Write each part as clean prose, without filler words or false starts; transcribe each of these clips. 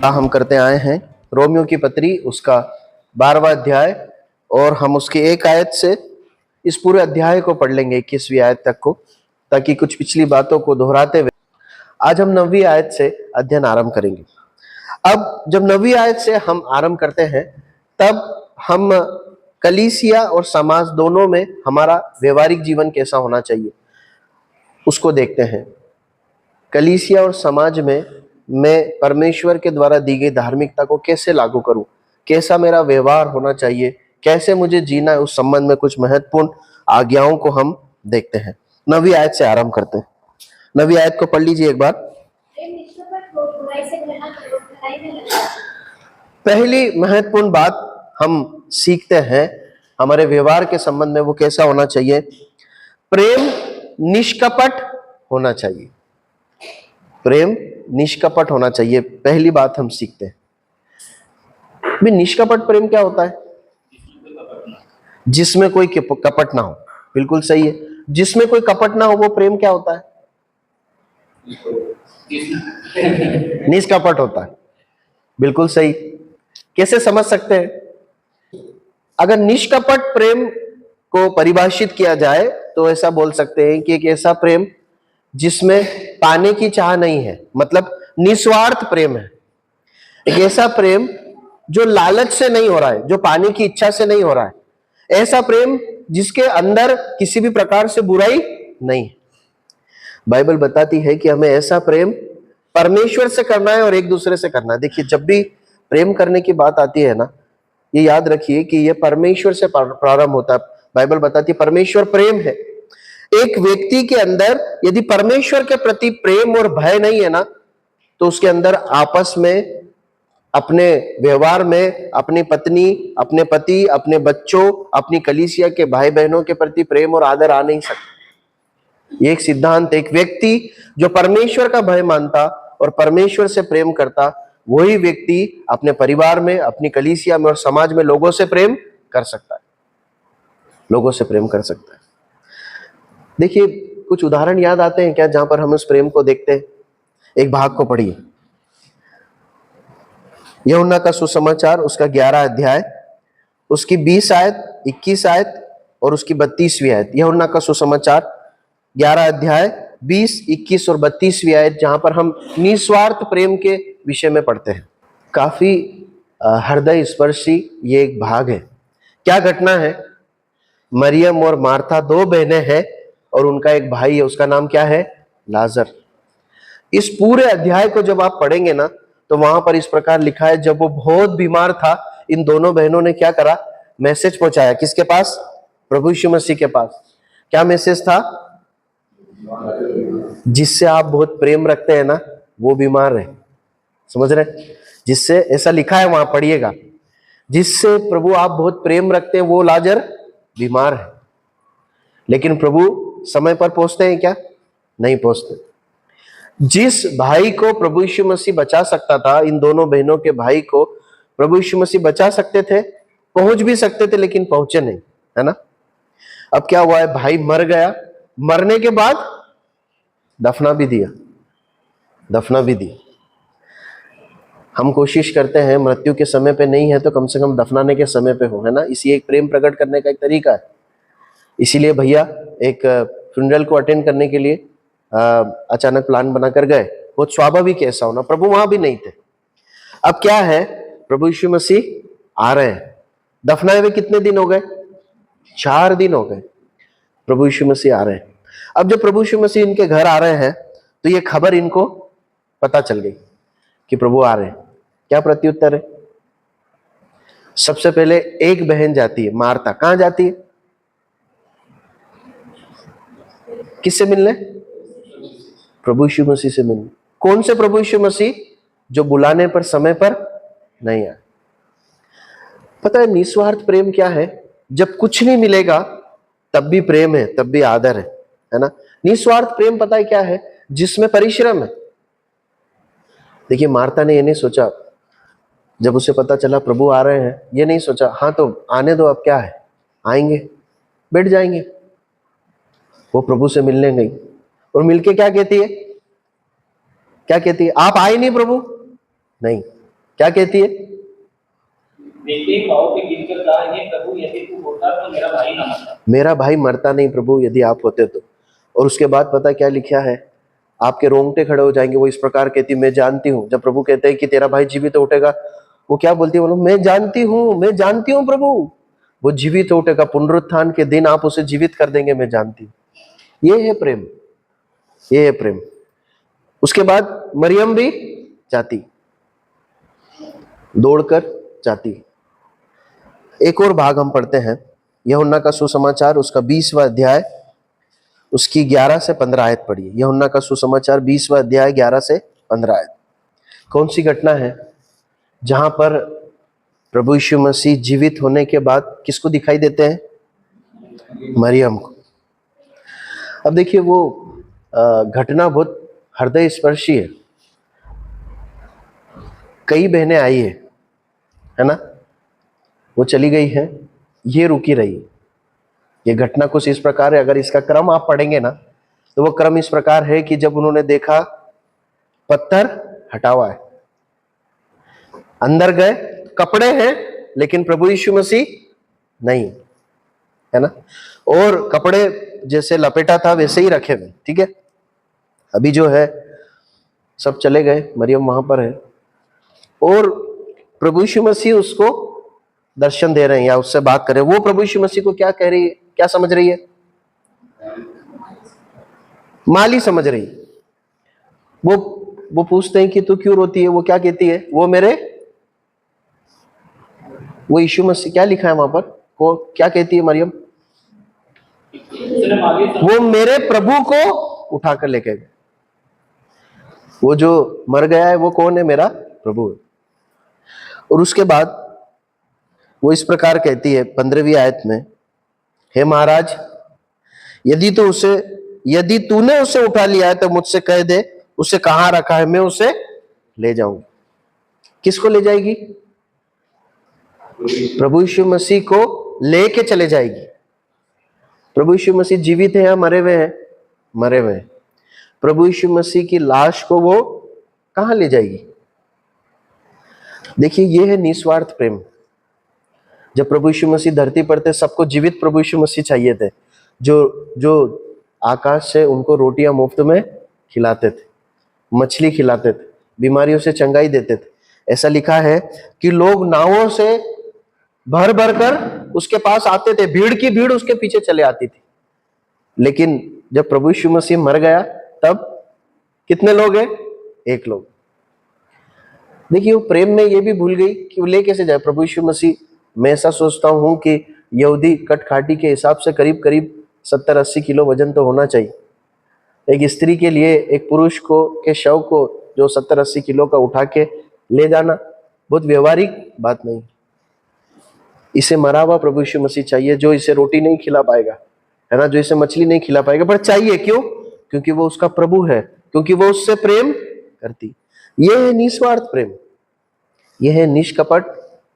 हम करते आए हैं रोमियो की पत्री उसका 12वां अध्याय, और हम उसकी एक आयत से इस पूरे अध्याय को पढ़ लेंगे 21वीं आयत तक को, ताकि कुछ पिछली बातों को दोहराते हुए आज हम 9वीं आयत से अध्ययन आरंभ करेंगे। अब जब 9वीं आयत से हम आरंभ करते हैं, तब हम कलीसिया और समाज दोनों में हमारा व्यवहारिक जीवन कैसा होना चाहिए उसको देखते हैं। कलीसिया और समाज में मैं परमेश्वर के द्वारा दी गई धार्मिकता को कैसे लागू करूं, कैसा मेरा व्यवहार होना चाहिए, कैसे मुझे जीना है, उस संबंध में कुछ महत्वपूर्ण आज्ञाओं को हम देखते हैं। 9वीं आयत से आरंभ करते हैं। 9वीं आयत को पढ़ लीजिए एक बार। पहली महत्वपूर्ण बात हम सीखते हैं हमारे व्यवहार के संबंध में, वो कैसा होना चाहिए। प्रेम निष्कपट होना चाहिए। प्रेम निष्कपट होना चाहिए, पहली बात हम सीखते हैं। भी निष्कपट प्रेम क्या होता है? जिसमें कोई कपट ना हो। बिल्कुल सही है, जिसमें कोई कपट ना हो वो प्रेम क्या होता है? निष्कपट होता है। बिल्कुल सही। कैसे समझ सकते हैं? अगर निष्कपट प्रेम को परिभाषित किया जाए तो ऐसा बोल सकते हैं कि एक ऐसा प्रेम जिसमें पाने की चाह नहीं है, मतलब निस्वार्थ प्रेम है। एक ऐसा प्रेम जो लालच से नहीं हो रहा है, जो पाने की इच्छा से नहीं हो रहा है। ऐसा प्रेम जिसके अंदर किसी भी प्रकार से बुराई नहीं है। बाइबल बताती है कि हमें ऐसा प्रेम परमेश्वर से करना है और एक दूसरे से करना है। देखिए, जब भी प्रेम करने की बात आती है ना, ये याद रखिए कि ये परमेश्वर से प्रारंभ होता है। बाइबल बताती है परमेश्वर प्रेम है। एक व्यक्ति के अंदर यदि परमेश्वर के प्रति प्रेम और भय नहीं है ना, तो उसके अंदर आपस में, अपने व्यवहार में, अपनी पत्नी, अपने पति, अपने बच्चों, अपनी कलीसिया के भाई बहनों के प्रति प्रेम और आदर आ नहीं सकता। ये एक सिद्धांत। एक व्यक्ति जो परमेश्वर का भय मानता और परमेश्वर से प्रेम करता, वही व्यक्ति अपने परिवार में, अपनी कलीसिया में और समाज में लोगों से प्रेम कर सकता है। लोगों से प्रेम कर सकता है। देखिए, कुछ उदाहरण याद आते हैं क्या जहां पर हम उस प्रेम को देखते हैं? एक भाग को पढ़िए, यूहन्ना का सुसमाचार उसका 11 अध्याय, उसकी 20 आयत, 21 आयत और उसकी 32वीं आयत। यूहन्ना का सुसमाचार 11 अध्याय, 20, 21 और 32वीं आयत, जहां पर हम निस्वार्थ प्रेम के विषय में पढ़ते हैं। काफी हृदय स्पर्शी ये एक भाग है। क्या घटना है? मरियम और मार्था दो बहनें हैं और उनका एक भाई है, उसका नाम क्या है? लाजर। इस पूरे अध्याय को जब आप पढ़ेंगे ना, तो वहां पर इस प्रकार लिखा है, जब वो बहुत बीमार था, इन दोनों बहनों ने क्या करा? मैसेज पहुंचाया। किसके पास? प्रभु यीशु मसीह के पास। क्या मैसेज था? जिससे आप बहुत प्रेम रखते हैं ना, वो बीमार है। समझ रहे? जिससे, ऐसा लिखा है वहां, पढ़िएगा, जिससे प्रभु आप बहुत प्रेम रखते हैं वो लाजर बीमार है। लेकिन प्रभु समय पर पहुंचते हैं क्या? नहीं पहुंचते। जिस भाई को प्रभु यीशु मसीह बचा सकता था, इन दोनों बहनों के भाई को प्रभु यीशु मसीह बचा सकते थे, पहुंच भी सकते थे, लेकिन पहुंचे नहीं, है ना? अब क्या हुआ है? भाई मर गया। मरने के बाद दफना भी दिया। दफना भी दी। हम कोशिश करते हैं मृत्यु के समय पे नहीं है तो कम से कम दफनाने के समय पे हो, है ना? इसी एक प्रेम प्रकट करने का एक तरीका है। इसीलिए भैया एक फ्यूनरल को अटेंड करने के लिए अचानक प्लान बनाकर गए। बहुत स्वाभाविक ऐसा होना, प्रभु वहां भी नहीं थे। अब क्या है? प्रभु यीशु मसीह आ रहे हैं। दफनाए हुए कितने दिन हो गए? 4 दिन हो गए। प्रभु यीशु मसीह आ रहे हैं। अब जब प्रभु यीशु मसीह इनके घर आ रहे हैं, तो ये खबर इनको पता चल गई कि प्रभु आ रहे हैं। क्या प्रत्युत्तर है? सबसे पहले एक बहन जाती है, मार्था। कहां जाती है? किससे मिलने? प्रभु यीशु मसीह से मिलने। कौन से प्रभु यीशु मसीह? जो बुलाने पर समय पर नहीं आए। पता है निस्वार्थ प्रेम क्या है? जब कुछ नहीं मिलेगा तब भी प्रेम है, तब भी आदर है ना? निस्वार्थ प्रेम पता है क्या है? जिसमें परिश्रम है। देखिए, मार्था ने ये नहीं सोचा, जब उसे पता चला प्रभु आ रहे हैं, ये नहीं सोचा हाँ तो आने दो, अब क्या है, आएंगे, बैठ जाएंगे। वो प्रभु से मिलने गई और मिलके क्या कहती है? क्या कहती है? आप आए नहीं प्रभु? नहीं, क्या कहती है? देखते ही पाओ कि गिरकर कहा, हे प्रभु यदि तू होता तो मेरा भाई ना मरता। मेरा भाई मरता नहीं प्रभु, यदि आप होते तो। और उसके बाद पता क्या लिखा है? आपके रोंगटे खड़े हो जाएंगे। वो इस प्रकार कहती, मैं जानती हूँ। जब प्रभु कहते हैं कि तेरा भाई जीवित उठेगा, वो क्या बोलती है? बोलो, मैं जानती हूँ, मैं जानती हूँ प्रभु, वो जीवित उठेगा, पुनरुत्थान के दिन आप उसे जीवित कर देंगे, मैं जानती हूँ। ये है प्रेम, ये है प्रेम। उसके बाद मरियम भी जाती, दौड़कर जाती। एक और भाग हम पढ़ते हैं, यूहन्ना का सुसमाचार, उसका 20वां अध्याय, उसकी 11 से 15 आयत पढ़िए। यूहन्ना का सुसमाचार 20वां अध्याय 11 से 15 आयत। कौन सी घटना है जहां पर प्रभु यीशु मसीह जीवित होने के बाद किसको दिखाई देते हैं? मरियम को। अब देखिए, वो घटना बहुत हृदय स्पर्शी है। कई बहनें आई है ना, वो चली गई है, ये रुकी रही। ये घटना कुछ इस प्रकार है, अगर इसका क्रम आप पढ़ेंगे ना, तो वो क्रम इस प्रकार है कि जब उन्होंने देखा पत्थर हटा हुआ है, अंदर गए, कपड़े हैं लेकिन प्रभु यीशु मसीह नहीं, है ना, और कपड़े जैसे लपेटा था वैसे ही रखे हुए, ठीक है। अभी जो है सब चले गए, मरियम वहां पर है, और प्रभु यीशु मसीह उसको दर्शन दे रहे हैं या उससे बात कर रहे हैं। वो प्रभु यीशु मसीह को क्या कह रही है, क्या समझ रही है? माली समझ रही है। वो पूछते हैं कि तू क्यों रोती है? वो क्या कहती है? वो यीशु मसीह, क्या लिखा है वहां पर, वो क्या कहती है मरियम? वो मेरे प्रभु को उठाकर लेके गए। वो जो मर गया है वो कौन है? मेरा प्रभु है। और उसके बाद वो इस प्रकार कहती है 15वीं आयत में, हे महाराज, यदि तूने उसे उठा लिया है तो मुझसे कह दे उसे कहां रखा है, मैं उसे ले जाऊंगी। किसको ले जाएगी? प्रभु यीशु मसीह को लेके चले जाएगी। प्रभु यीशु मसीह जीवित है या मरे हुए हैं? मरे हुए हैं। प्रभु यीशु मसीह की लाश को वो कहां ले जाएगी? देखिए, ये है निस्वार्थ प्रेम। जब प्रभु यीशु मसीह धरती पर थे, सबको जीवित प्रभु यीशु मसीह चाहिए थे, जो आकाश से उनको रोटियां मुफ्त में खिलाते थे, मछली खिलाते थे, बीमारियों से चंगाई देते थे। ऐसा लिखा है कि लोग नावों से भर भर कर उसके पास आते थे, भीड़ की भीड़ उसके पीछे चले आती थी। लेकिन जब प्रभु यीशु मसीह मर गया, तब कितने लोग हैं? एक लोग। देखिए, वो प्रेम में ये भी भूल गई कि वो ले कैसे जाए प्रभु यीशु मसीह। मैं ऐसा सोचता हूं कि यहूदी कटखाटी के हिसाब से करीब करीब 70-80 किलो वजन तो होना चाहिए। एक स्त्री के लिए एक पुरुष को के शव को जो 70-80 किलो का उठा के ले जाना बहुत व्यवहारिक बात नहीं। इसे मरा हुआ प्रभु यीशु मसीह चाहिए, जो इसे रोटी नहीं खिला पाएगा, है ना, जो इसे मछली नहीं खिला पाएगा, पर चाहिए। क्यों? क्योंकि वो उसका प्रभु है, क्योंकि वो उससे प्रेम करती। यह है निस्वार्थ प्रेम, यह है निष्कपट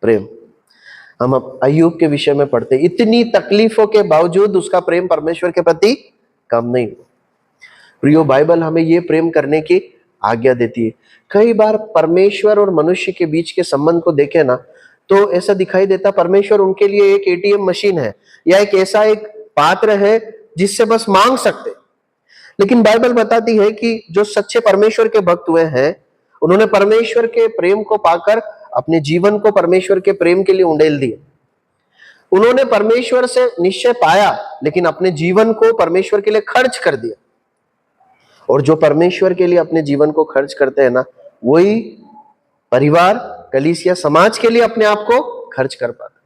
प्रेम। हम अब अय्यूब के विषय में पढ़ते, इतनी तकलीफों के बावजूद उसका प्रेम परमेश्वर के प्रति कम नहीं हुआ। प्रियो, बाइबल हमें यह प्रेम करने की आज्ञा देती है। कई बार परमेश्वर और मनुष्य के बीच के संबंध को देखे ना, तो ऐसा दिखाई देता परमेश्वर उनके लिए एक एटीएम मशीन है, या एक पात्र है जिससे बस मांग सकते। लेकिन बाइबल बताती है कि जो सच्चे परमेश्वर के भक्त हुए हैं, उन्होंने परमेश्वर के प्रेम को पाकर अपने जीवन को परमेश्वर के प्रेम के लिए उंडेल दिया। उन्होंने परमेश्वर से निश्चय पाया, लेकिन अपने जीवन को परमेश्वर के लिए खर्च कर दिया। और जो परमेश्वर के लिए अपने जीवन को खर्च करते हैं ना, वही परिवार, कलीसिया, समाज के लिए अपने आप को खर्च कर पाता।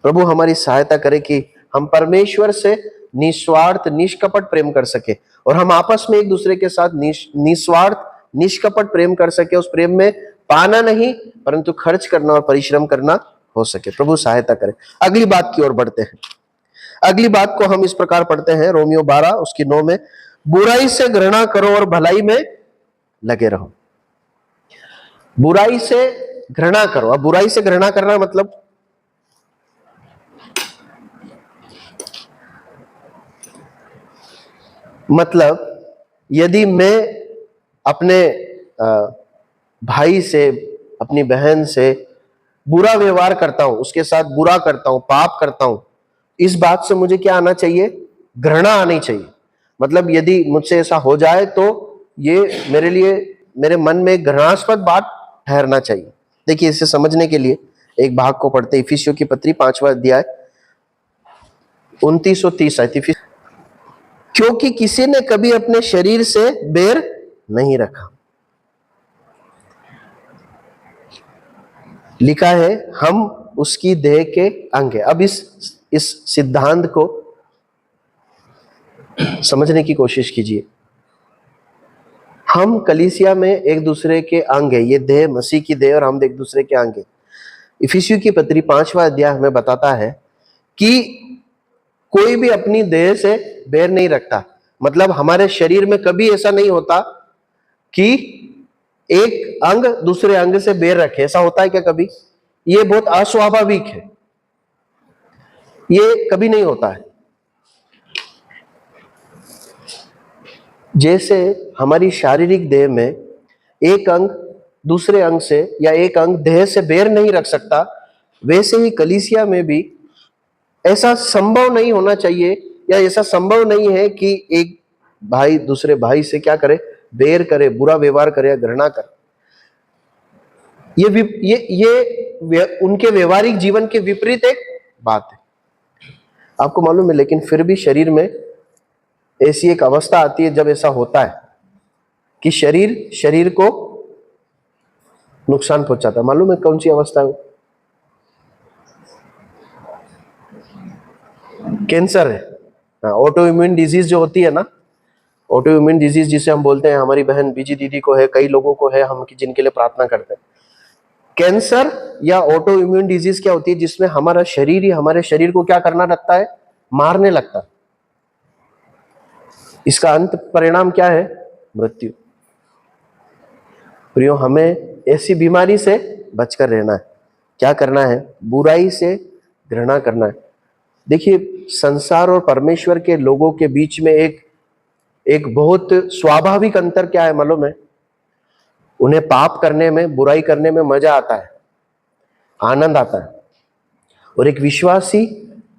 प्रभु हमारी सहायता करे कि हम परमेश्वर से निस्वार्थ निष्कपट प्रेम कर सके, और हम आपस में एक दूसरे के साथ निस्वार्थ निष्कपट प्रेम कर सके। उस प्रेम में पाना नहीं, परंतु खर्च करना और परिश्रम करना हो सके। प्रभु सहायता करे। अगली बात की ओर बढ़ते हैं। अगली बात को हम इस प्रकार पढ़ते हैं, रोमियो 12 उसकी 9 में, बुराई से घृणा करो और भलाई में लगे रहो। बुराई से घृणा करो। अब बुराई से घृणा करना मतलब यदि मैं अपने भाई से, अपनी बहन से बुरा व्यवहार करता हूं, उसके साथ बुरा करता हूं, पाप करता हूं, इस बात से मुझे क्या आना चाहिए? घृणा आनी चाहिए। मतलब यदि मुझसे ऐसा हो जाए तो ये मेरे लिए, मेरे मन में एक घृणास्पद बात ठहरना चाहिए। देखिए, इसे समझने के लिए एक भाग को पढ़ते, इफिसियों की पत्री 5वां अध्याय 29 और 30 आयत। क्योंकि किसी ने कभी अपने शरीर से बैर नहीं रखा, लिखा है हम उसकी देह के अंग है। अब इस सिद्धांत को समझने की कोशिश कीजिए। हम कलीसिया में एक दूसरे के अंग है, ये देह मसीह की देह और हम एक दूसरे के अंग है। इफिसियों की पत्री 5वां अध्याय हमें बताता है कि कोई भी अपनी देह से बैर नहीं रखता। मतलब हमारे शरीर में कभी ऐसा नहीं होता कि एक अंग दूसरे अंग से बैर रखे। ऐसा होता है क्या कभी? ये बहुत अस्वाभाविक है, ये कभी नहीं होता है। जैसे हमारी शारीरिक देह में एक अंग दूसरे अंग से या एक अंग देह से बैर नहीं रख सकता, वैसे ही कलीसिया में भी ऐसा संभव नहीं होना चाहिए, या ऐसा संभव नहीं है कि एक भाई दूसरे भाई से क्या करे? बैर करे, बुरा व्यवहार करे या घृणा करे। ये उनके व्यवहारिक जीवन के विपरीत एक बात है, आपको मालूम है। लेकिन फिर भी शरीर में ऐसी एक अवस्था आती है जब ऐसा होता है कि शरीर को नुकसान पहुंचाता है। मालूम है कौन सी अवस्था है? कैंसर है। हाँ, ऑटो इम्यून डिजीज जो होती है ना, ऑटो इम्यून डिजीज जिसे हम बोलते हैं, हमारी बहन बीजी दीदी को है, कई लोगों को है, हम जिनके लिए प्रार्थना करते हैं। कैंसर या ऑटो इम्यून डिजीज क्या होती है? जिसमें हमारा शरीर ही हमारे शरीर को क्या करना लगता है? मारने लगता है। इसका अंत परिणाम क्या है? मृत्यु। प्रियो, हमें ऐसी बीमारी से बचकर रहना है। क्या करना है? बुराई से घृणा करना है। देखिए, संसार और परमेश्वर के लोगों के बीच में एक बहुत स्वाभाविक अंतर क्या है मालूम है? उन्हें पाप करने में, बुराई करने में मजा आता है, आनंद आता है। और एक विश्वासी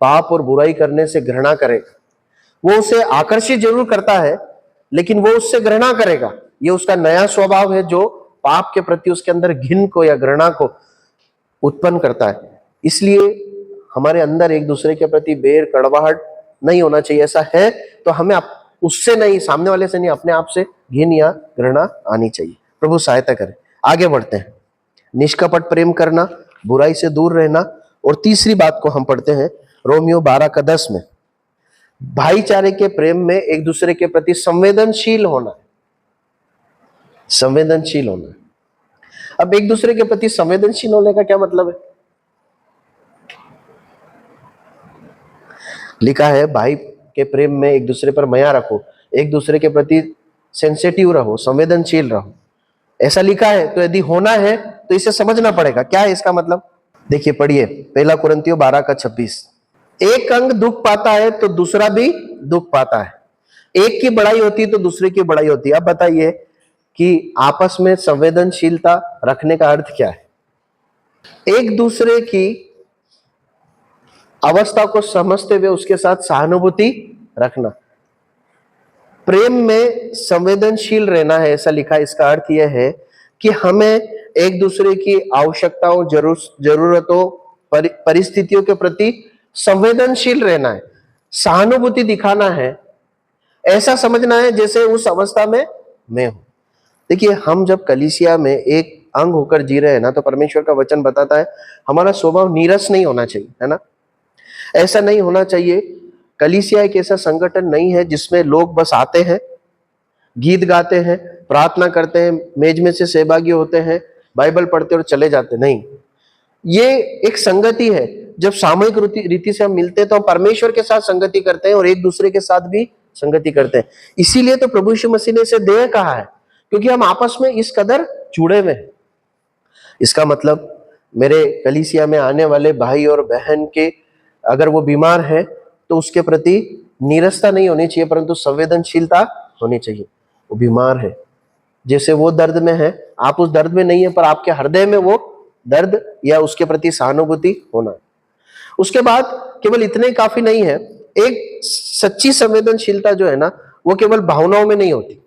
पाप और बुराई करने से घृणा करेगा। वो उसे आकर्षित जरूर करता है, लेकिन वो उससे घृणा करेगा। ये उसका नया स्वभाव है जो पाप के प्रति उसके अंदर घिन को या घृणा को उत्पन्न करता है। इसलिए हमारे अंदर एक दूसरे के प्रति बैर, कड़वाहट नहीं होना चाहिए। ऐसा है तो हमें उससे नहीं, सामने वाले से नहीं, अपने आप से घिन या घृणा आनी चाहिए। प्रभु सहायता करे। आगे बढ़ते हैं। निष्कपट प्रेम करना, बुराई से दूर रहना। और तीसरी बात को हम पढ़ते हैं रोमियो 12:10 में, भाईचारे के प्रेम में एक दूसरे के प्रति संवेदनशील होना। संवेदनशील होना। अब एक दूसरे के प्रति संवेदनशील होने का क्या मतलब है? लिखा है भाई के प्रेम में एक दूसरे पर माया रखो, एक दूसरे के प्रति सेंसिटिव रहो, संवेदनशील रहो। ऐसा लिखा है, तो यदि होना है तो इसे समझना पड़ेगा। क्या है इसका मतलब? देखिए, पढ़िए 1 कुरिन्थियों 12:26। एक अंग दुख पाता है तो दूसरा भी दुख पाता है, एक की बड़ाई होती है तो दूसरे की बड़ाई होती है। अब बताइए कि आपस में संवेदनशीलता रखने का अर्थ क्या है? एक दूसरे की अवस्था को समझते हुए उसके साथ सहानुभूति रखना। प्रेम में संवेदनशील रहना है, ऐसा लिखा है। इसका अर्थ यह है कि हमें एक दूसरे की आवश्यकताओं, जरूरतों, परिस्थितियों के प्रति संवेदनशील रहना है, सहानुभूति दिखाना है। ऐसा समझना है जैसे उस अवस्था में मैं हूं। देखिए, हम जब कलीसिया में एक अंग होकर जी रहे हैं ना, तो परमेश्वर का वचन बताता है हमारा स्वभाव नीरस नहीं होना चाहिए, है ना? ऐसा नहीं होना चाहिए। कलीसिया एक ऐसा संगठन नहीं है जिसमें लोग बस आते हैं, गीत गाते हैं, प्रार्थना करते हैं, मेज में से सहभागी होते हैं, बाइबल पढ़ते और चले जाते। नहीं, ये एक संगति है। जब सामूहिक रीति से हम मिलते हैं तो हम परमेश्वर के साथ संगति करते हैं और एक दूसरे के साथ भी संगति करते हैं। इसीलिए तो प्रभु यीशु मसीह ने इसे देह कहा है, क्योंकि हम आपस में इस कदर जुड़े हुए हैं। इसका मतलब मेरे कलीसिया में आने वाले भाई और बहन के अगर वो बीमार है तो उसके प्रति नीरसता नहीं होनी चाहिए, परंतु संवेदनशीलता होनी चाहिए। वो बीमार है, जैसे वो दर्द में है, आप उस दर्द में नहीं है, पर आपके हृदय में वो दर्द या उसके प्रति सहानुभूति होना है। उसके बाद केवल इतने ही काफी नहीं है, एक सच्ची संवेदनशीलता जो है ना, वो केवल भावनाओं में नहीं होती,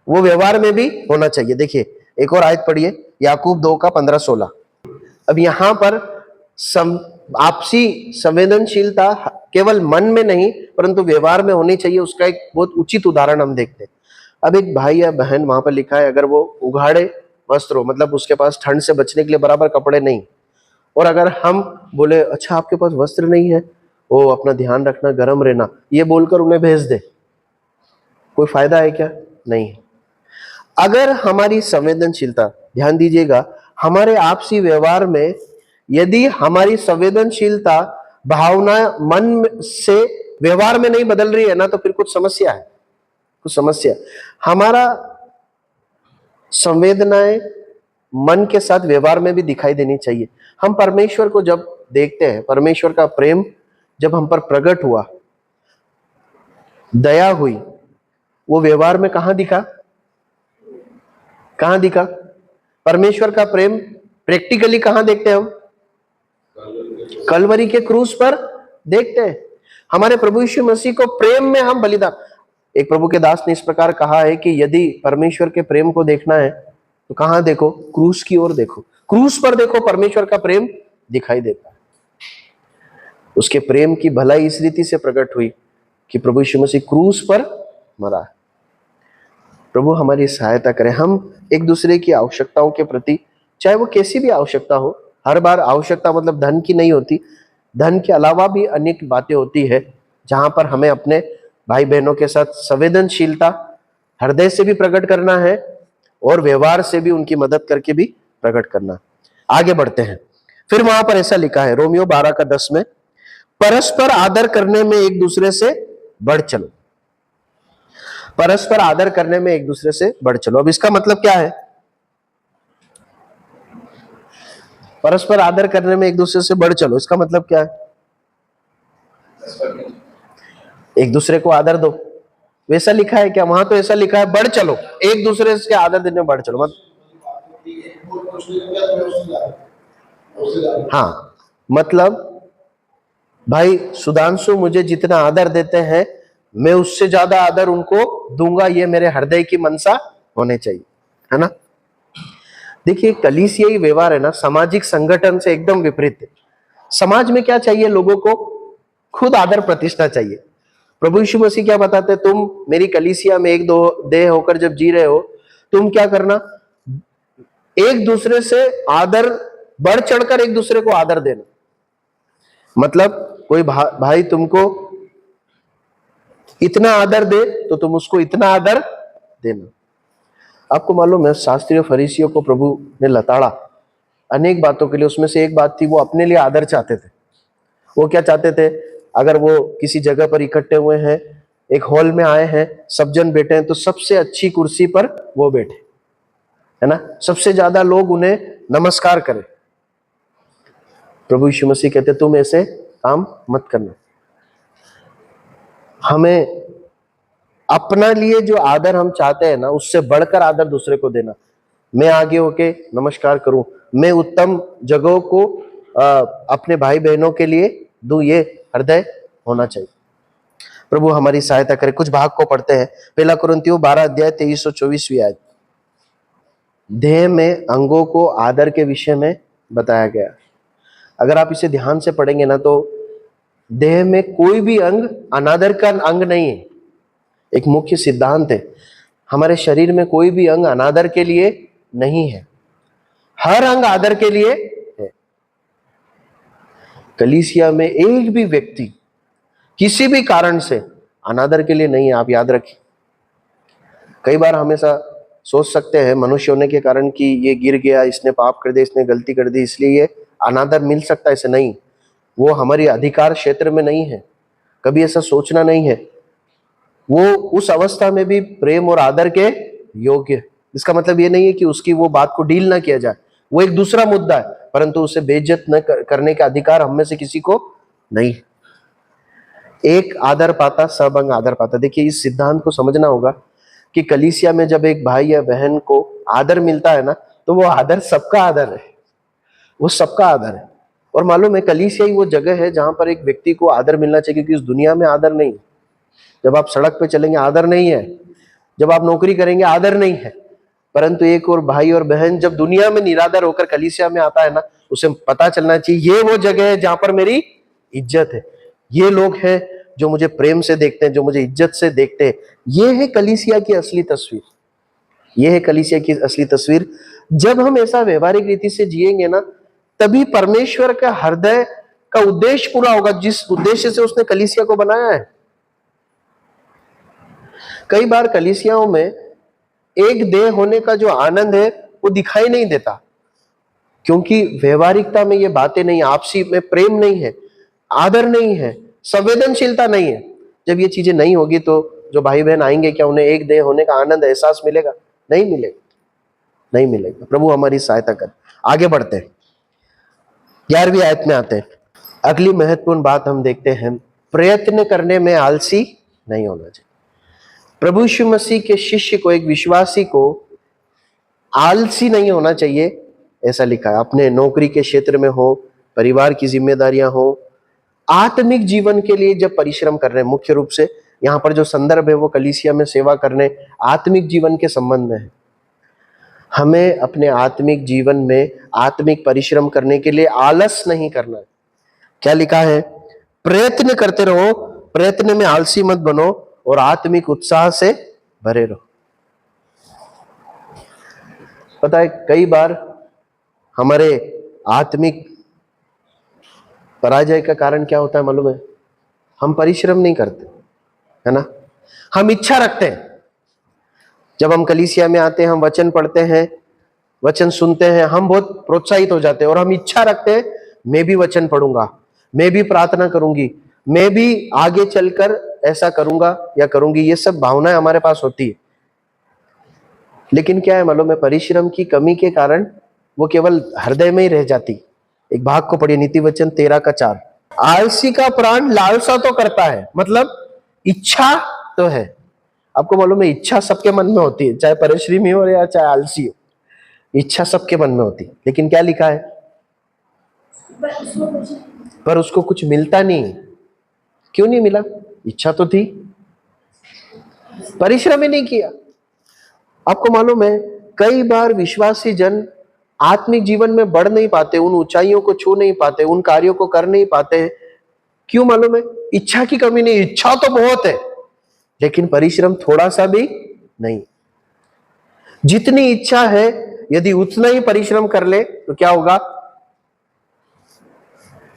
वो व्यवहार में भी होना चाहिए। देखिए एक और आयत पढ़िए, याकूब 2 का 15-16। अब यहां पर आपसी संवेदनशीलता केवल मन में नहीं परंतु व्यवहार में होनी चाहिए। उसका एक बहुत उचित उदाहरण हम देखते हैं। अब एक भाई या बहन, वहां पर लिखा है, अगर वो उघाड़े वस्त्र हो, मतलब उसके पास ठंड से बचने के लिए बराबर कपड़े नहीं, और अगर हम बोले अच्छा आपके पास वस्त्र नहीं है, ओ अपना ध्यान रखना, गर्म रहना, ये बोलकर उन्हें भेज दे, कोई फायदा है क्या? नहीं। अगर हमारी संवेदनशीलता, ध्यान दीजिएगा, हमारे आपसी व्यवहार में यदि हमारी संवेदनशीलता भावना मन से व्यवहार में नहीं बदल रही है ना, तो फिर कुछ समस्या है, कुछ समस्या। हमारा संवेदनाएं मन के साथ व्यवहार में भी दिखाई देनी चाहिए। हम परमेश्वर को जब देखते हैं, परमेश्वर का प्रेम जब हम पर प्रकट हुआ, दया हुई, वो व्यवहार में कहां दिखा? कहां दिखा? परमेश्वर का प्रेम प्रैक्टिकली कहां देखते हैं हम? कलवरी के क्रूस पर देखते हैं। हमारे प्रभु यीशु मसीह को प्रेम में हम बलिदान। एक प्रभु के दास ने इस प्रकार कहा है कि यदि परमेश्वर के प्रेम को देखना है तो कहां देखो? क्रूस की ओर देखो, क्रूस पर देखो, परमेश्वर का प्रेम दिखाई देता है। उसके प्रेम की भलाई इस रीति से प्रकट हुई कि प्रभु यीशु मसीह क्रूस पर मरा। प्रभु हमारी सहायता करें। हम एक दूसरे की आवश्यकताओं के प्रति, चाहे वो कैसी भी आवश्यकता हो, हर बार आवश्यकता मतलब धन की नहीं होती, धन के अलावा भी अनेक बातें होती है जहां पर हमें अपने भाई बहनों के साथ संवेदनशीलता हृदय से भी प्रकट करना है और व्यवहार से भी उनकी मदद करके भी प्रकट करना। आगे बढ़ते हैं। फिर वहां पर ऐसा लिखा है रोमियो 12 का 10 में, परस्पर आदर करने में एक दूसरे से बढ़ चलो। परस्पर आदर करने में एक दूसरे से बढ़ चलो। अब इसका मतलब क्या है? परस्पर आदर करने में एक दूसरे से बढ़ चलो, इसका मतलब क्या है? एक दूसरे को आदर दो। वैसा लिखा है क्या? वहां तो ऐसा लिखा है बढ़ चलो, एक दूसरे से आदर देने में बढ़ चलो। हाँ, मतलब भाई सुधांशु मुझे जितना आदर देते हैं मैं उससे ज्यादा आदर उनको दूंगा, ये मेरे हृदय की मनसा होने चाहिए, है ना। देखिए कलीसियाई व्यवहार है ना, सामाजिक संगठन से एकदम विपरीत है। समाज में क्या चाहिए लोगों को? खुद आदर प्रतिष्ठा चाहिए। प्रभु यीशु मसीह क्या बताते हैं? तुम मेरी कलीसिया में एक दो देह होकर जब जी रहे हो, तुम क्या करना? एक दूसरे से आदर, बढ़ चढ़कर एक दूसरे को आदर देना। मतलब कोई भाई तुमको इतना आदर दे तो तुम उसको इतना आदर देना। आपको मालूम है शास्त्रियों फरीसियों को प्रभु ने लताड़ा अनेक बातों के लिए। उसमें से एक बात थी, वो अपने लिए आदर चाहते थे। वो क्या चाहते थे? अगर वो किसी जगह पर इकट्ठे हुए हैं, एक हॉल में आए हैं, सब जन बैठे हैं, तो सबसे अच्छी कुर्सी पर वो बैठे, है ना, सबसे ज्यादा लोग उन्हें नमस्कार करें। प्रभु यीशु मसीह कहते तुम ऐसे काम मत करना। हमें अपना लिए जो आदर हम चाहते हैं ना, उससे बढ़कर आदर दूसरे को देना। मैं आगे होके नमस्कार करूं, मैं उत्तम जगहों को अपने भाई बहनों के लिए दूं, ये हृदय होना चाहिए। प्रभु हमारी सहायता करे। कुछ भाग को पढ़ते हैं। पहला कुरिन्थियों 12 अध्याय 23-24 आयत। देह में अंगों को आदर के विषय में बताया गया। अगर आप इसे ध्यान से पढ़ेंगे ना, तो देह में कोई भी अंग अनादर का अंग नहीं है। एक मुख्य सिद्धांत है, हमारे शरीर में कोई भी अंग अनादर के लिए नहीं है, हर अंग आदर के लिए है। कलीसिया में एक भी व्यक्ति किसी भी कारण से अनादर के लिए नहीं है, आप याद रखिए। कई बार हमेशा सोच सकते हैं मनुष्य होने के कारण कि ये गिर गया, इसने पाप कर दिया, इसने गलती कर दी, इसलिए ये अनादर मिल सकता है। ऐसे नहीं, वो हमारी अधिकार क्षेत्र में नहीं है, कभी ऐसा सोचना नहीं है। वो उस अवस्था में भी प्रेम और आदर के योग्य। इसका मतलब ये नहीं है कि उसकी वो बात को डील ना किया जाए, वो एक दूसरा मुद्दा है, परंतु उसे बेइज्जत न करने का अधिकार हम में से किसी को नहीं। एक आदर पाता सब अंग आदर पाता। देखिए इस सिद्धांत को समझना होगा। कि कलीसिया में जब एक भाई या बहन को आदर मिलता है ना, तो वो आदर सबका आदर है, वो सबका आदर है। और मालूम है, कलीसिया ही वो जगह है जहां पर एक व्यक्ति को आदर मिलना चाहिए, क्योंकि इस दुनिया में आदर नहीं है। जब आप सड़क पे चलेंगे आदर नहीं है, जब आप नौकरी करेंगे आदर नहीं है, परंतु एक और भाई और बहन जब दुनिया में निरादर होकर कलीसिया में आता है ना, उसे पता चलना चाहिए ये वो जगह है जहां पर मेरी इज्जत है, ये लोग हैं जो मुझे प्रेम से देखते हैं, जो मुझे इज्जत से देखते हैं। ये है कलीसिया की असली तस्वीर, ये है कलीसिया की असली तस्वीर। जब हम ऐसा व्यवहारिक रीति से जिएंगे ना, तभी परमेश्वर का हृदय का उद्देश्य पूरा होगा, जिस उद्देश्य से उसने कलीसिया को बनाया है। कई बार कलीसियाओं में एक देह होने का जो आनंद है वो दिखाई नहीं देता, क्योंकि व्यवहारिकता में ये बातें नहीं, आपसी में प्रेम नहीं है, आदर नहीं है, संवेदनशीलता नहीं है। जब ये चीजें नहीं होगी तो जो भाई बहन आएंगे, क्या उन्हें एक देह होने का आनंद एहसास मिलेगा? नहीं मिलेगा, नहीं मिलेगा। प्रभु हमारी सहायता कर। आगे बढ़ते हैं, 11वीं आयत में आते हैं। अगली महत्वपूर्ण बात हम देखते हैं, प्रयत्न करने में आलसी नहीं होना चाहिए। प्रभु यीशु मसीह के शिष्य को, एक विश्वासी को आलसी नहीं होना चाहिए, ऐसा लिखा है। अपने नौकरी के क्षेत्र में हो, परिवार की जिम्मेदारियां हो, आत्मिक जीवन के लिए जब परिश्रम कर रहे हैं, मुख्य रूप से यहाँ पर जो संदर्भ है वो कलीसिया में सेवा करने, आत्मिक जीवन के संबंध में है। हमें अपने आत्मिक जीवन में आत्मिक परिश्रम करने के लिए आलस नहीं करना है। क्या लिखा है? प्रयत्न करते रहो, प्रयत्न में आलसी मत बनो और आत्मिक उत्साह से भरे रहो। पता है, कई बार हमारे आत्मिक पराजय का कारण क्या होता है मालूम है? हम परिश्रम नहीं करते, है ना। हम इच्छा रखते हैं। जब हम कलीसिया में आते हैं, हम वचन पढ़ते हैं, वचन सुनते हैं, हम बहुत प्रोत्साहित हो जाते हैं और हम इच्छा रखते हैं, मैं भी वचन पढ़ूंगा, मैं भी प्रार्थना करूंगी, मैं भी आगे चलकर ऐसा करूंगा या करूंगी। ये सब भावनाएं हमारे पास होती है। लेकिन क्या है मालूम है, परिश्रम की कमी के कारण वो केवल हृदय में ही रह जाती। एक भाग को पढ़िए, नीति वचन 13:4। आलसी का प्राण लालसा तो करता है, मतलब इच्छा तो है। आपको मालूम है, इच्छा सबके मन में होती है, चाहे परिश्रमी हो या चाहे आलसी हो, इच्छा सबके मन में होती है। लेकिन क्या लिखा है? पर उसको कुछ मिलता नहीं। क्यों नहीं मिला? इच्छा तो थी, परिश्रम ही नहीं किया। आपको मालूम है, कई बार विश्वासी जन आत्मिक जीवन में बढ़ नहीं पाते, उन ऊंचाइयों को छू नहीं पाते, उन कार्यों को कर नहीं पाते। क्यों मालूम है? इच्छा की कमी नहीं। इच्छा तो बहुत है, लेकिन परिश्रम थोड़ा सा भी नहीं। जितनी इच्छा है, यदि उतना ही परिश्रम कर ले तो क्या होगा?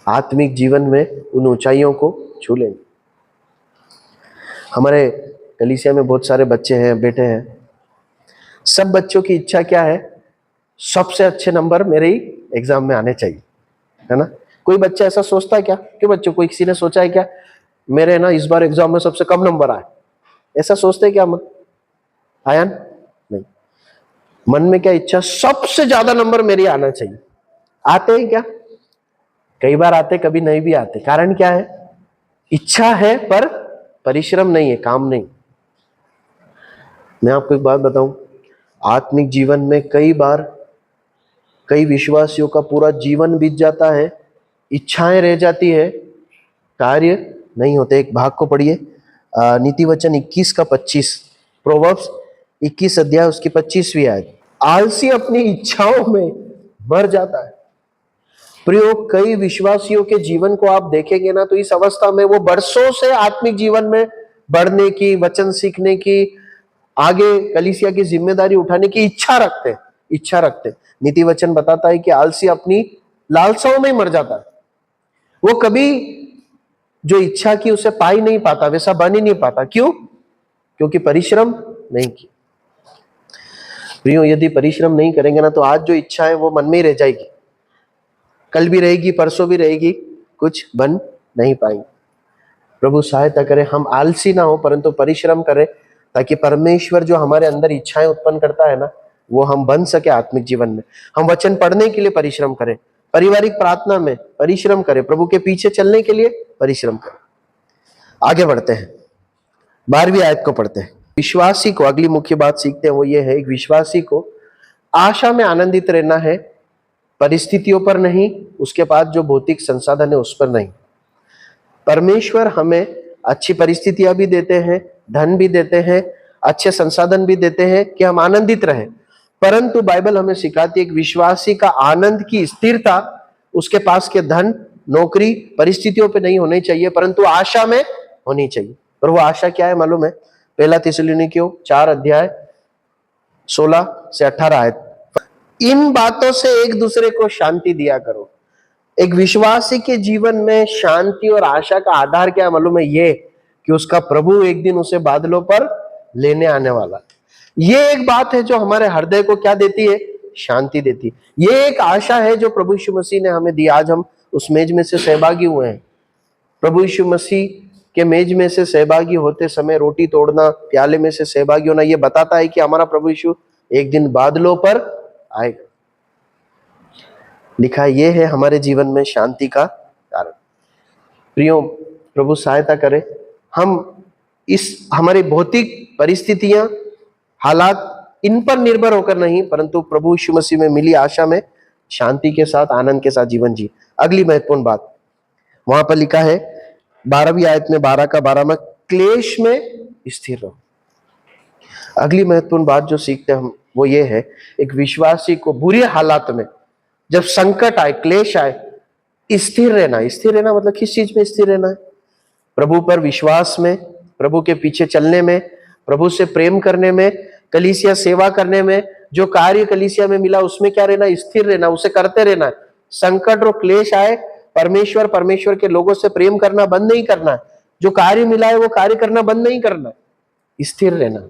आत्मिक जीवन में उन ऊंचाइयों को छू लेंगे। हमारे कलीसिया में बहुत सारे बच्चे हैं, बेटे हैं। सब बच्चों की इच्छा क्या है? सबसे अच्छे नंबर मेरे ही एग्जाम में आने चाहिए, है ना। कोई बच्चा ऐसा सोचता है क्या? क्यों बच्चों को किसी ने सोचा है क्या मेरे ना इस बार एग्जाम में सबसे कम नंबर आए? ऐसा सोचते हैं क्या मन? आया नहीं। मन में क्या इच्छा? सबसे ज्यादा नंबर मेरे आना चाहिए। आते हैं क्या? कई बार आते, कभी नहीं भी आते। कारण क्या है? इच्छा है पर परिश्रम नहीं है, काम नहीं। मैं आपको एक बात बताऊं, आत्मिक जीवन में कई बार कई विश्वासियों का पूरा जीवन बीत जाता है, इच्छाएं रह जाती है, कार्य नहीं होते। एक भाग को पढ़िए, नीति वचन 21:25, प्रोवर्ब्स 21 अध्याय उसकी 25वीं आयत। आलसी अपनी इच्छाओं में मर जाता है। प्रयोग कई विश्वासियों के जीवन को आप देखेंगे ना, तो इस अवस्था में वो बरसों से आत्मिक जीवन में बढ़ने की, वचन सीखने की, आगे कलीसिया की जिम्मेदारी उठाने की इच्छा रखते। नीति वचन बताता है कि आलसी अपनी लालसाओं में ही मर जाता है। वो कभी जो इच्छा की उसे पा ही नहीं पाता, वैसा बन ही नहीं पाता। क्यों? क्योंकि परिश्रम नहीं की। प्रियो, यदि परिश्रम नहीं करेंगे ना, तो आज जो इच्छा है वो मन में ही रह जाएगी, कल भी रहेगी, परसों भी रहेगी, कुछ बन नहीं पाएंगे। प्रभु सहायता करे, हम आलसी ना हो परंतु परिश्रम करें, ताकि परमेश्वर जो हमारे अंदर इच्छाएं उत्पन्न करता है ना, वो हम बन सके आत्मिक जीवन में। हम वचन पढ़ने के लिए परिश्रम करें, पारिवारिक प्रार्थना में परिश्रम करें, प्रभु के पीछे चलने के लिए परिश्रम करें। आगे बढ़ते हैं, 12वीं आयत को पढ़ते हैं। विश्वासी को, अगली मुख्य बात सीखते हैं वो ये है, एक विश्वासी को आशा में आनंदित रहना है, परिस्थितियों पर नहीं, उसके पास जो भौतिक संसाधन है उस पर नहीं। परमेश्वर हमें अच्छी परिस्थितियां भी देते हैं, धन भी देते हैं, अच्छे संसाधन भी देते हैं कि हम आनंदित रहें, परंतु बाइबल हमें सिखाती है कि विश्वासी का आनंद की स्थिरता उसके पास के धन, नौकरी, परिस्थितियों पे नहीं होनी चाहिए, परंतु आशा में होनी चाहिए। और वो आशा क्या है मालूम है? पहला थिस्सलुनीकियों 4 अध्याय 16 से 18 आयत, इन बातों से एक दूसरे को शांति दिया करो। एक विश्वासी के जीवन में शांति और आशा का आधार क्या है मालूम है? ये कि उसका प्रभु एक दिन उसे बादलों पर लेने आने वाला। ये एक बात है जो हमारे हृदय को क्या देती है? शांति देती है। ये एक आशा है जो प्रभु यीशु मसीह ने हमें दी। आज हम उस मेज में से सहभागी हुए हैं। प्रभु यीशु मसीह के मेज में से सहभागी होते समय रोटी तोड़ना, प्याले में से सहभागी होना, ये बताता है कि हमारा प्रभु यीशु एक दिन बादलों पर आएगा। लिखा ये है हमारे जीवन में शांति का कारण। प्रियो, प्रभु सहायता करे, हम इस हमारी भौतिक परिस्थितियां, हालात, इन पर निर्भर होकर नहीं, परंतु प्रभु यीशु मसीह में मिली आशा में शांति के साथ, आनंद के साथ जीवन जी। अगली महत्वपूर्ण बात वहां पर लिखा है 12वीं आयत में, 12 का 12 में, क्लेश में स्थिर रहो। अगली महत्वपूर्ण बात जो सीखते हैं हम वो ये है, एक विश्वासी को बुरी हालात में, जब संकट आए, क्लेश आए, स्थिर रहना। स्थिर रहना मतलब किस चीज में स्थिर रहना है? प्रभु पर विश्वास में, प्रभु के पीछे चलने में, प्रभु से प्रेम करने में, कलीसिया सेवा करने में, जो कार्य कलीसिया में मिला उसमें क्या रहना? स्थिर रहना, उसे करते रहना है। संकट और क्लेश आए, परमेश्वर के लोगों से प्रेम करना बंद नहीं करना है, जो कार्य मिला है वो कार्य करना बंद नहीं करना है, स्थिर रहना।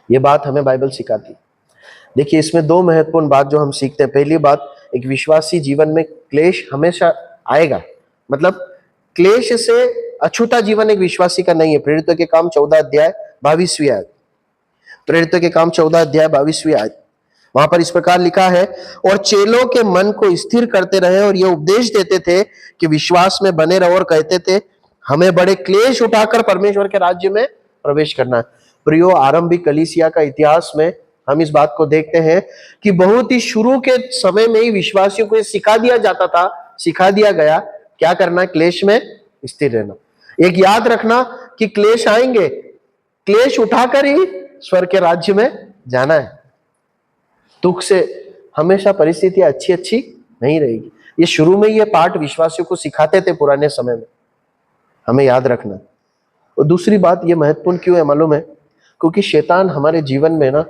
ये बात हमें बाइबल सिखाती है। देखिए, इसमें दो महत्वपूर्ण बात जो हम सीखते हैं। पहली बात, एक विश्वासी जीवन में क्लेश हमेशा आएगा, मतलब क्लेश से अछूता जीवन एक विश्वासी का नहीं है। प्रेरितों के काम 14 अध्याय 22वीं आयत, प्रेरितों के काम 14 अध्याय 22वीं आयत, वहां पर इस प्रकार लिखा है, और चेलों के मन को स्थिर करते रहे और ये उपदेश देते थे कि विश्वास में बने रहो, और कहते थे हमें बड़े क्लेश उठाकर परमेश्वर के राज्य में प्रवेश करना है। प्रियो, आरंभिक कलीसिया का इतिहास में हम इस बात को देखते हैं कि बहुत ही शुरू के समय में ही विश्वासियों को सिखा दिया जाता था, सिखा दिया गया क्या करना है? क्लेश में स्थिर रहना। एक याद रखना कि क्लेश आएंगे, क्लेश उठाकर ही स्वर्ग के राज्य में जाना है। दुख से हमेशा परिस्थितियां अच्छी नहीं रहेगी। ये शुरू में ये पाठ विश्वासियों को सिखाते थे पुराने समय में, हमें याद रखना। और दूसरी बात, ये महत्वपूर्ण क्यों है मालूम है? क्योंकि शैतान हमारे जीवन में ना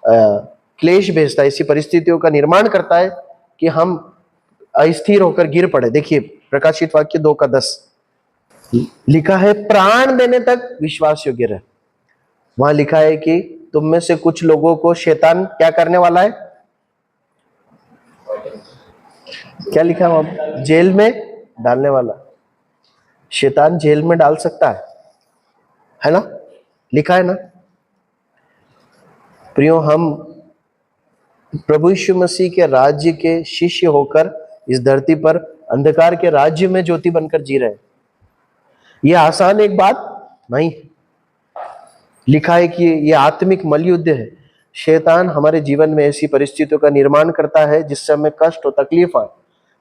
क्लेश भेजता है, ऐसी परिस्थितियों का निर्माण करता है कि हम अस्थिर होकर गिर पड़े। देखिए, प्रकाशित वाक्य 2 का 10 लिखा है, प्राण देने तक विश्वास योग्य रहे। वहां लिखा है कि तुम में से कुछ लोगों को शैतान क्या करने वाला है? क्या लिखा है वहां? जेल में डालने वाला। शैतान जेल में डाल सकता है ना? लिखा है ना? प्रियो, हम प्रभु यीशु मसीह के राज्य के शिष्य होकर इस धरती पर अंधकार के राज्य में ज्योति बनकर जी रहे हैं। यह आसान एक बात नहीं। लिखा है कि यह आत्मिक मलयुद्ध है। शैतान हमारे जीवन में ऐसी परिस्थितियों का निर्माण करता है जिससे हमें कष्ट और तकलीफ आए,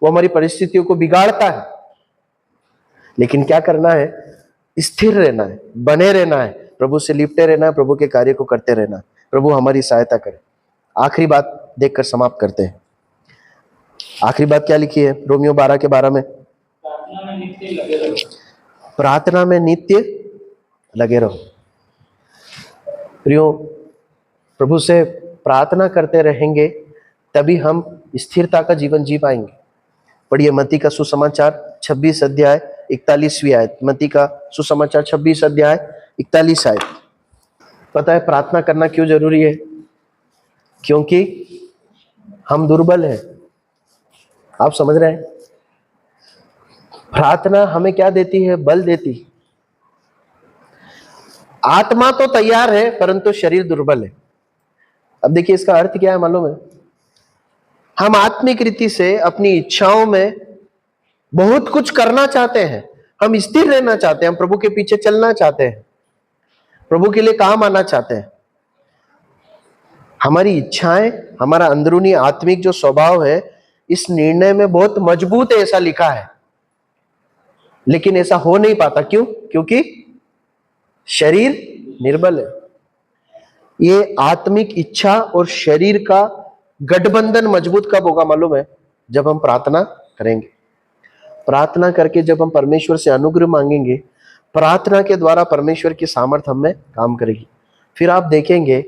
वो हमारी परिस्थितियों को बिगाड़ता है। लेकिन क्या करना है? स्थिर रहना है, बने रहना है, प्रभु से लिपटे रहना है, प्रभु के कार्य को करते रहना है। प्रभु हमारी सहायता करे। आखिरी बात देखकर समाप्त करते हैं। आखिरी बात क्या लिखी है? रोमियो 12 के 12 में, प्रार्थना में नित्य लगे रहो। प्रार्थना में नित्य लगे रहो। प्रियो, प्रभु से प्रार्थना करते रहेंगे तभी हम स्थिरता का जीवन जी पाएंगे। पढ़िए मत्ती का सुसमाचार 26 अध्याय 41वीं आयत। मत्ती का सुसमाचार 26 अध्याय 41 आयत। पता है प्रार्थना करना क्यों जरूरी है? क्योंकि हम दुर्बल हैं। आप समझ रहे हैं? प्रार्थना हमें क्या देती है? बल देती। आत्मा तो तैयार है परंतु शरीर दुर्बल है। अब देखिए इसका अर्थ क्या है मालूम है? हम आत्मिक रीति से अपनी इच्छाओं में बहुत कुछ करना चाहते हैं, हम स्थिर रहना चाहते हैं, हम प्रभु के पीछे चलना चाहते हैं, प्रभु के लिए काम आना चाहते हैं। हमारी इच्छाएं, हमारा अंदरूनी आत्मिक जो स्वभाव है, इस निर्णय में बहुत मजबूत है, ऐसा लिखा है, लेकिन ऐसा हो नहीं पाता। क्यों? क्योंकि शरीर निर्बल है। ये आत्मिक इच्छा और शरीर का गठबंधन मजबूत कब होगा मालूम है? जब हम प्रार्थना करेंगे। प्रार्थना करके जब हम परमेश्वर से अनुग्रह मांगेंगे, प्रार्थना के द्वारा परमेश्वर की सामर्थ हम में काम करेगी। फिर आप देखेंगे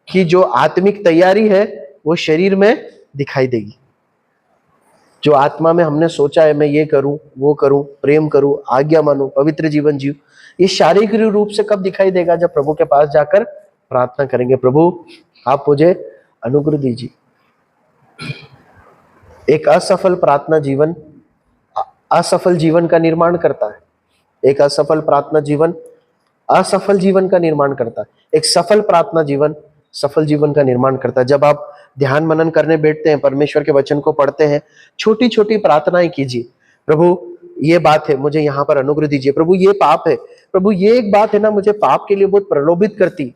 कि जो आत्मिक तैयारी है वो शरीर में दिखाई देगी। जो आत्मा में हमने सोचा है मैं ये करूं, वो करूं, प्रेम करूं, आज्ञा मानूं, पवित्र जीवन जीव, ये शारीरिक रूप से कब दिखाई देगा? जब प्रभु के पास जाकर प्रार्थना करेंगे, प्रभु आप मुझे अनुग्रह दीजिए। एक असफल प्रार्थना जीवन असफल जीवन का निर्माण करता है। एक असफल प्रार्थना जीवन असफल जीवन का निर्माण करता है। एक सफल प्रार्थना जीवन सफल जीवन का निर्माण करता है। जब आप ध्यान मनन करने बैठते हैं, परमेश्वर के वचन को पढ़ते हैं, छोटी छोटी प्रार्थनाएं कीजिए। प्रभु ये बात है, मुझे यहाँ पर अनुग्रह दीजिए। प्रभु ये पाप है, प्रभु ये एक बात है ना, मुझे पाप के लिए बहुत प्रलोभित करती।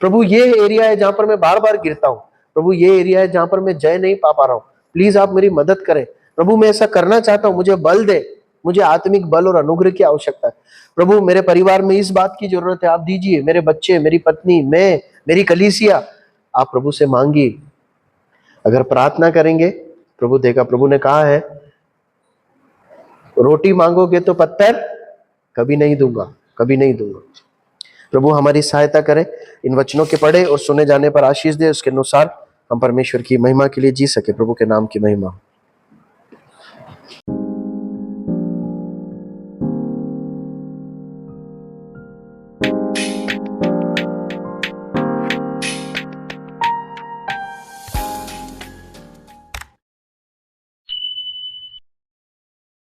प्रभु ये एरिया है जहां पर मैं बार बार गिरता हूँ। प्रभु ये एरिया है जहां पर मैं जय नहीं पा रहा हूँ, प्लीज आप मेरी मदद करें। प्रभु मैं ऐसा करना चाहता हूँ, मुझे बल दे, मुझे आत्मिक बल और अनुग्रह की आवश्यकता है। प्रभु मेरे परिवार में इस बात की जरूरत है, आप दीजिए। मेरे बच्चे, मेरी पत्नी, मैं, मेरी कलीसिया, आप प्रभु से मांगिए। अगर प्रार्थना करेंगे प्रभु देगा। प्रभु ने कहा है रोटी मांगोगे तो पत्थर कभी नहीं दूंगा, कभी नहीं दूंगा। प्रभु हमारी सहायता करे, इन वचनों के पढ़े और सुने जाने पर आशीष दे, उसके अनुसार हम परमेश्वर की महिमा के लिए जी सके। प्रभु के नाम की महिमा हो।